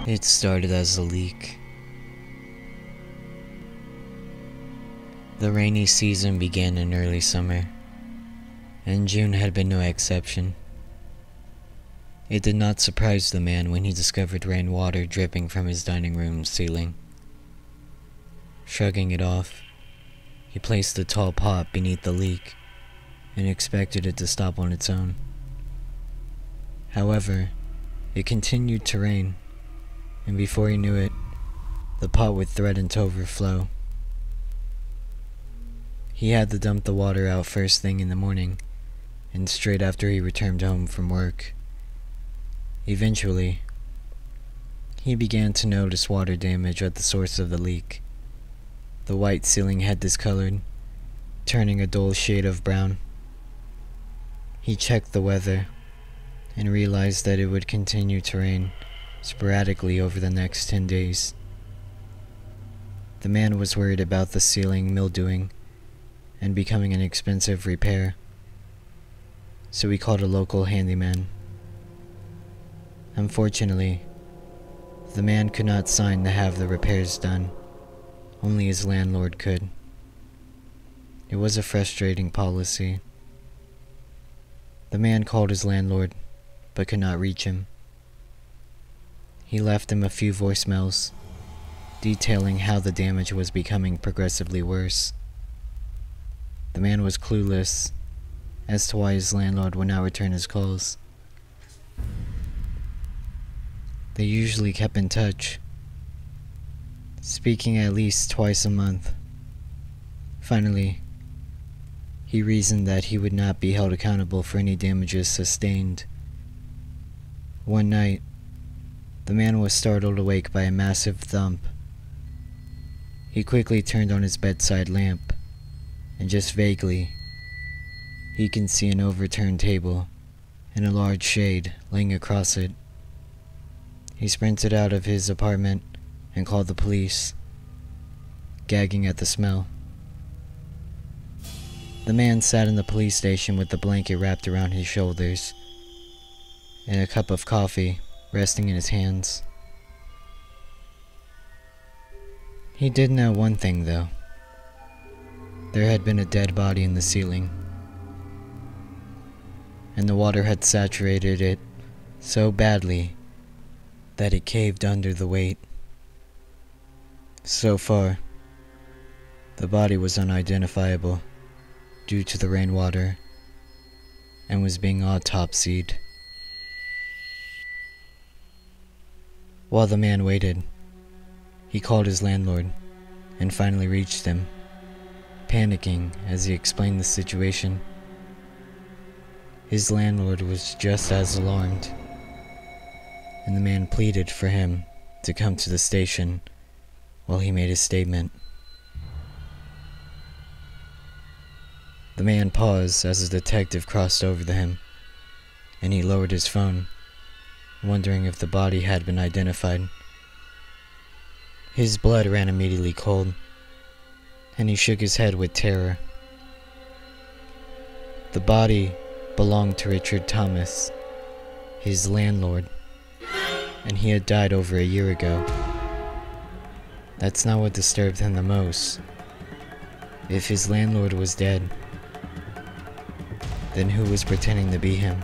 It started as a leak. The rainy season began in early summer, and June had been no exception. It did not surprise the man when he discovered rainwater dripping from his dining room ceiling. Shrugging it off, he placed the tall pot beneath the leak and expected it to stop on its own. However, it continued to rain, and before he knew it, the pot would threaten to overflow. He had to dump the water out first thing in the morning, and straight after he returned home from work. Eventually, he began to notice water damage at the source of the leak. The white ceiling had discolored, turning a dull shade of brown. He checked the weather and realized that it would continue to rain sporadically over the next 10 days. The man was worried about the ceiling mildewing and becoming an expensive repair, so he called a local handyman. Unfortunately, the man could not sign to have the repairs done. Only his landlord could. It was a frustrating policy. The man called his landlord, but could not reach him. He left him a few voicemails, detailing how the damage was becoming progressively worse. The man was clueless as to why his landlord would not return his calls. They usually kept in touch, speaking at least twice a month. Finally, he reasoned that he would not be held accountable for any damages sustained. One night, the man was startled awake by a massive thump. He quickly turned on his bedside lamp, and just vaguely, he can see an overturned table and a large shade laying across it. He sprinted out of his apartment and called the police, gagging at the smell. The man sat in the police station with the blanket wrapped around his shoulders and a cup of coffee resting in his hands. He did know one thing, though. There had been a dead body in the ceiling, and the water had saturated it so badly that it caved under the weight. So far, the body was unidentifiable due to the rainwater and was being autopsied. While the man waited, he called his landlord and finally reached him, panicking as he explained the situation. His landlord was just as alarmed, and the man pleaded for him to come to the station while he made his statement. The man paused as a detective crossed over to him, and he lowered his phone, wondering if the body had been identified. His blood ran immediately cold, and he shook his head with terror. The body belonged to Richard Thomas, his landlord, and he had died over a year ago. That's not what disturbed him the most. If his landlord was dead, then who was pretending to be him?